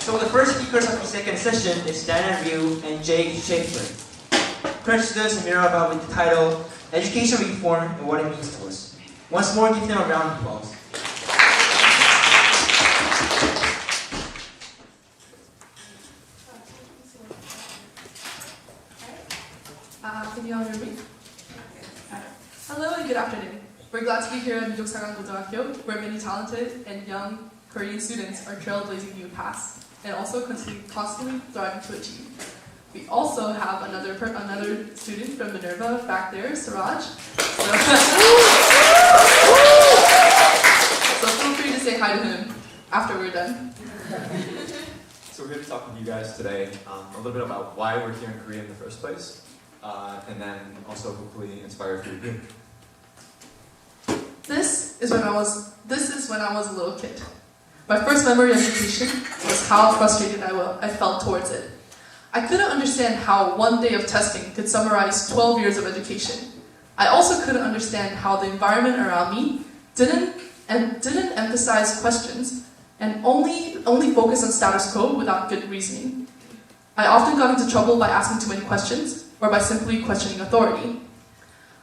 So the first speakers of the second session is Dan and Ryoo and Jake Schaeifer. Current students in Minerva with the title Education Reform and What It Means to Us. Once more, give them a round of applause. Can you all hear me? Hello and good afternoon. We're glad to be here at Ryoo where many talented and young Korean students are trailblazing new paths and also constantly striving to achieve. We also have another student from Minerva back there, Siraj. So feel free to say hi to him after we're done. So we're here to talk with you guys today a little bit about why we're here in Korea in the first place, and then also hopefully inspire a few of you. This is when I was a little kid. My first memory of education was how frustrated I felt towards it. I couldn't understand how one day of testing could summarize 12 years of education. I also couldn't understand how the environment around me didn't emphasize questions and only focus on status quo without good reasoning. I often got into trouble by asking too many questions or by simply questioning authority.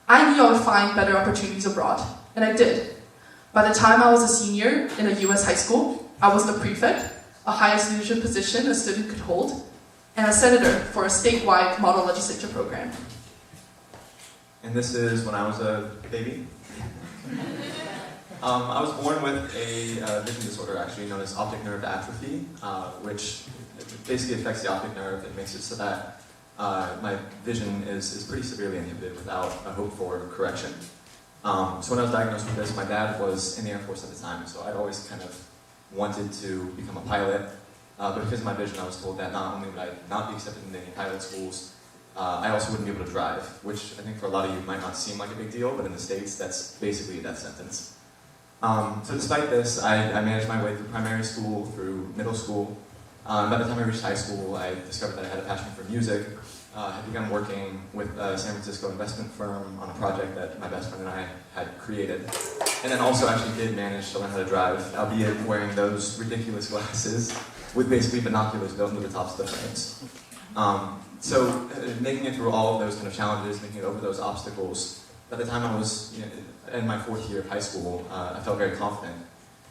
I knew I would find better opportunities abroad, and I did. By the time I was a senior in a US high school, I was the prefect, a highest leadership position a student could hold, and a senator for a statewide model legislature program. And this is when I was a baby. I was born with a vision disorder actually known as optic nerve atrophy, which basically affects the optic nerve and makes it so that my vision is pretty severely inhibited without a hope for correction. So when I was diagnosed with this, my dad was in the Air Force at the time, so I'd always kind of wanted to become a pilot. But because of my vision, I was told that not only would I not be accepted into any pilot schools, I also wouldn't be able to drive, which I think for a lot of you might not seem like a big deal, but in the States, that's basically a death sentence. So despite this, I managed my way through primary school, through middle school. By the time I reached high school, I discovered that I had a passion for music. I had begun working with a San Francisco investment firm on a project that my best friend and I had created. And then also actually did manage to learn how to drive, albeit wearing those ridiculous glasses with basically binoculars built into the tops of the frames. So making it through all of those kind of challenges, making it over those obstacles, by the time I was in my fourth year of high school, I felt very confident.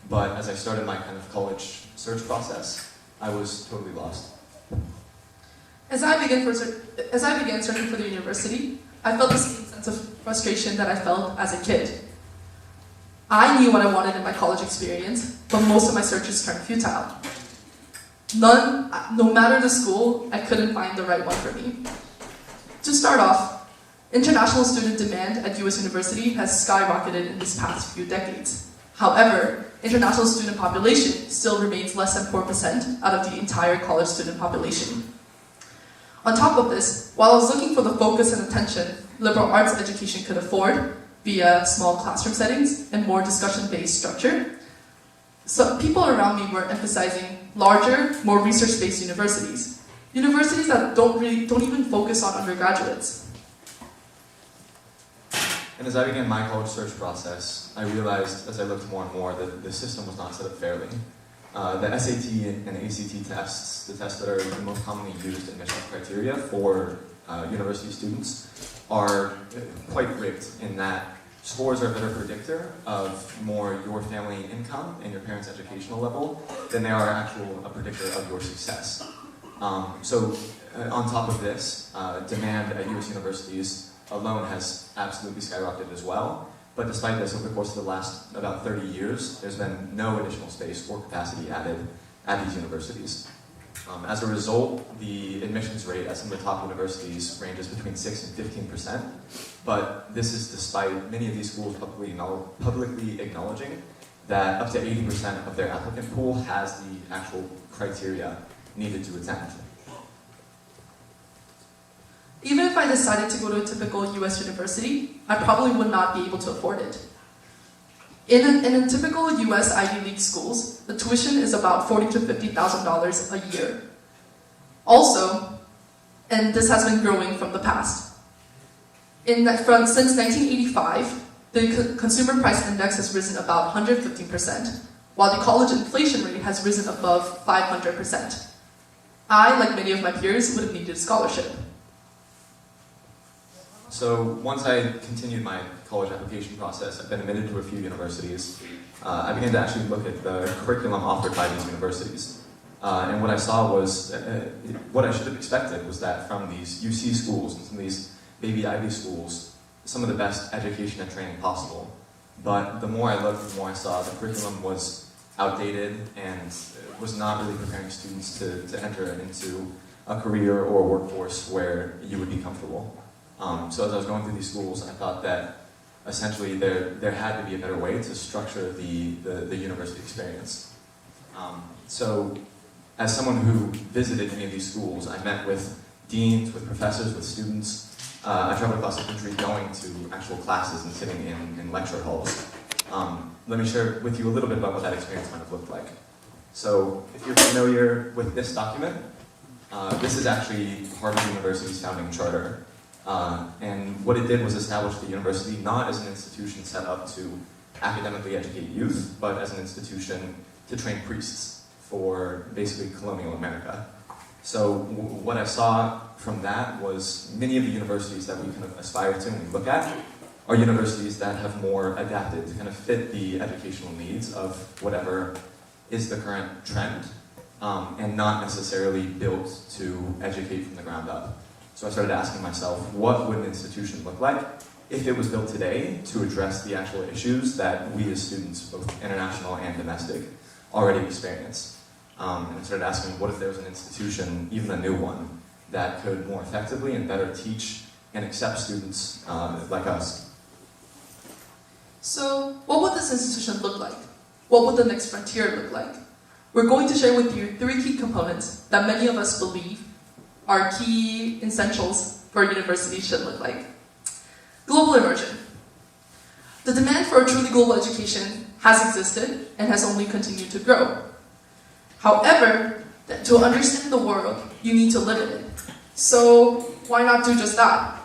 But as I started my kind of college search process, I was totally lost. As I began searching for the university, I felt the same sense of frustration that I felt as a kid. I knew what I wanted in my college experience, but most of my searches turned futile. No matter the school, I couldn't find the right one for me. To start off, international student demand at US University has skyrocketed in these past few decades. However, international student population still remains less than 4% out of the entire college student population. On top of this, while I was looking for the focus and attention liberal arts education could afford via small classroom settings and more discussion-based structure, so people around me were emphasizing larger, more research-based universities that don't even focus on undergraduates. And as I began my college search process, I realized as I looked more and more that the system was not set up fairly. The SAT and ACT tests, the tests that are the most commonly used admissions criteria for university students, are quite rigged in that scores are a better predictor of more your family income and your parents' educational level than they are a predictor of your success. So on top of this, demand at US universities alone has absolutely skyrocketed as well. But despite this, over the course of the last about 30 years, there's been no additional space or capacity added at these universities. As a result, the admissions rate at some of the top universities ranges between 6 and 15%, but this is despite many of these schools publicly acknowledging that up to 80% of their applicant pool has the actual criteria needed to attend. Even if I decided to go to a typical US university, I probably would not be able to afford it. In a typical US Ivy League schools, the tuition is about $40,000 to $50,000 a year. Also, and this has been growing from the past. Since 1985, the consumer price index has risen about 115%, while the college inflation rate has risen above 500%. I, like many of my peers, would have needed a scholarship. So once I continued my college application process, I've been admitted to a few universities. I began to actually look at the curriculum offered by these universities. And what I saw was, what I should have expected was that from these UC schools and some of these baby Ivy schools, some of the best education and training possible. But the more I looked, the more I saw the curriculum was outdated and was not really preparing students to enter into a career or a workforce where you would be comfortable. So as I was going through these schools, I thought that essentially there had to be a better way to structure the university experience. So as someone who visited many of these schools, I met with deans, with professors, with students. I traveled across the country going to actual classes and sitting in lecture halls. Let me share with you a little bit about what that experience might have looked like. So if you're familiar with this document, this is actually Harvard University's founding charter. And what it did was establish the university not as an institution set up to academically educate youth, but as an institution to train priests for basically colonial America. So what I saw from that was many of the universities that we kind of aspire to and we look at are universities that have more adapted to kind of fit the educational needs of whatever is the current trend, and not necessarily built to educate from the ground up. So I started asking myself, what would an institution look like if it was built today to address the actual issues that we as students, both international and domestic, already experience? And I started asking, what if there was an institution, even a new one, that could more effectively and better teach and accept students like us? So, what would this institution look like? What would the next frontier look like? We're going to share with you 3 key components that many of us believe are key essentials for a university should look like. Global immersion. The demand for a truly global education has existed and has only continued to grow. However, to understand the world, you need to live in it. So why not do just that?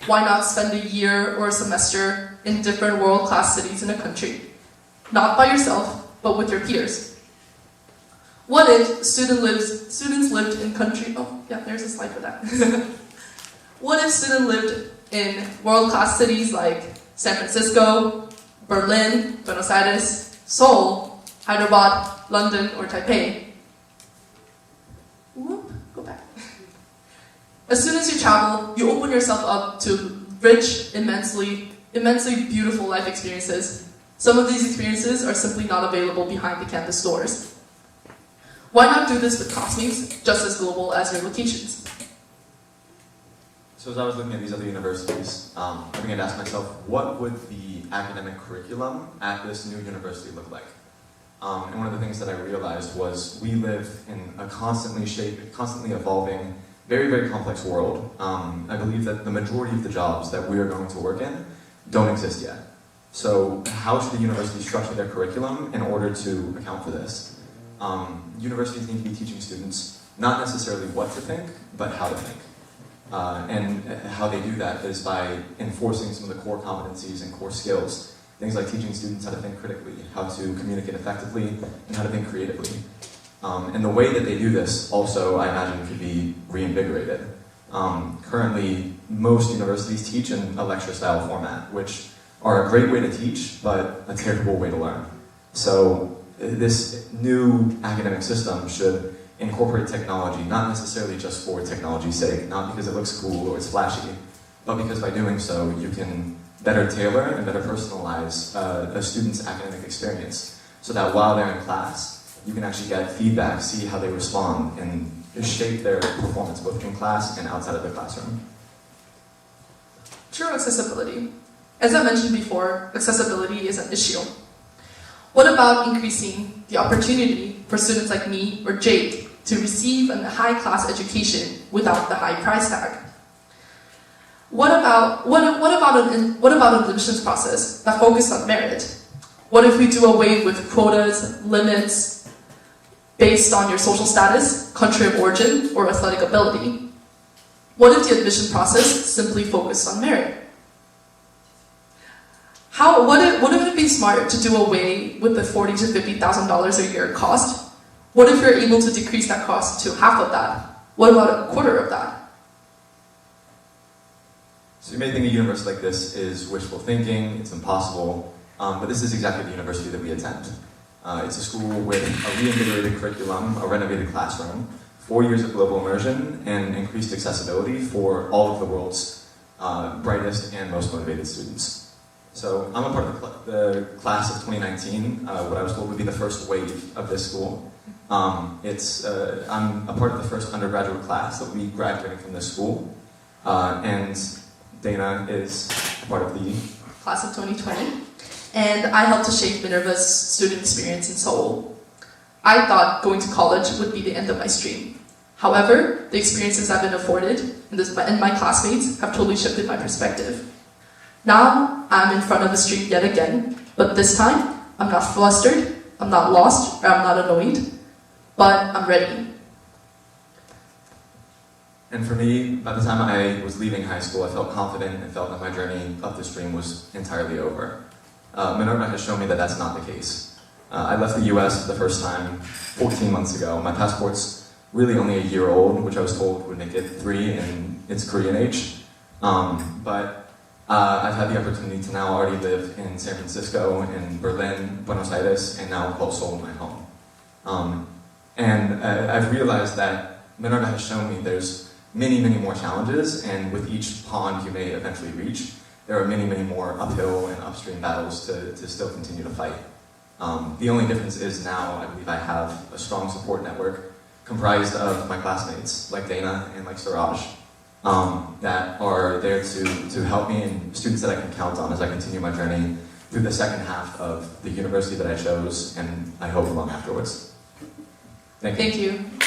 Why not spend a year or a semester in different world-class cities in a country? Not by yourself, but with your peers. What if students lived in country... Oh, yeah, there's a slide for that. What if students lived in world-class cities like San Francisco, Berlin, Buenos Aires, Seoul, Hyderabad, London, or Taipei? Whoop, go back. As soon as you travel, you open yourself up to rich, immensely beautiful life experiences. Some of these experiences are simply not available behind the campus doors. Why not do this with classmates just as global as your locations? So as I was looking at these other universities, I began to ask myself, what would the academic curriculum at this new university look like? And one of the things that I realized was we live in a constantly evolving, very, very complex world. I believe that the majority of the jobs that we are going to work in don't exist yet. So how should the university structure their curriculum in order to account for this? Universities need to be teaching students not necessarily what to think, but how to think. And how they do that is by enforcing some of the core competencies and core skills. Things like teaching students how to think critically, how to communicate effectively, and how to think creatively. And the way that they do this also, I imagine, could be reinvigorated. Currently, most universities teach in a lecture-style format, which are a great way to teach, but a terrible way to learn. So this new academic system should incorporate technology, not necessarily just for technology's sake, not because it looks cool or it's flashy, but because by doing so, you can better tailor and better personalize a student's academic experience, so that while they're in class, you can actually get feedback, see how they respond, and shape their performance both in class and outside of the classroom. True accessibility. As I mentioned before, accessibility is an issue. What about increasing the opportunity for students like me or Jake to receive a high-class education without the high price tag? What about an admissions process that focuses on merit? What if we do away with quotas, limits, based on your social status, country of origin, or athletic ability? What if the admission process simply focused on merit? Wouldn't it be smart to do away with the $40,000 to $50,000 a year cost? What if you're able to decrease that cost to half of that? What about a quarter of that? So you may think a university like this is wishful thinking, it's impossible, but this is exactly the university that we attend. It's a school with a reinvigorated curriculum, a renovated classroom, 4 years of global immersion, and increased accessibility for all of the world's brightest and most motivated students. So I'm a part of the class of 2019, what I was told would be the first wave of this school. I'm a part of the first undergraduate class that will be graduating from this school, and Dana is part of the class of 2020, and I helped to shape Minerva's student experience in Seoul. I thought going to college would be the end of my stream. However, the experiences I've been afforded and my classmates have totally shifted my perspective. Now, I'm in front of the stream yet again, but this time, I'm not flustered, I'm not lost, or I'm not annoyed, but I'm ready. And for me, by the time I was leaving high school, I felt confident and felt that my journey up the stream was entirely over. Minerva has shown me that that's not the case. I left the US for the first time 14 months ago. My passport's really only a year old, which I was told would make it 3 in its Korean age. But I've had the opportunity to now already live in San Francisco, in Berlin, Buenos Aires, and now call Seoul my home. And I've realized that Minerva has shown me there's many, many more challenges, and with each pond you may eventually reach, there are many, many more uphill and upstream battles to still continue to fight. The only difference is now I believe I have a strong support network comprised of my classmates, like Dana and like Suraj, that are there to help me, and students that I can count on as I continue my journey through the second half of the university that I chose, and I hope long afterwards. Thank you. Thank you.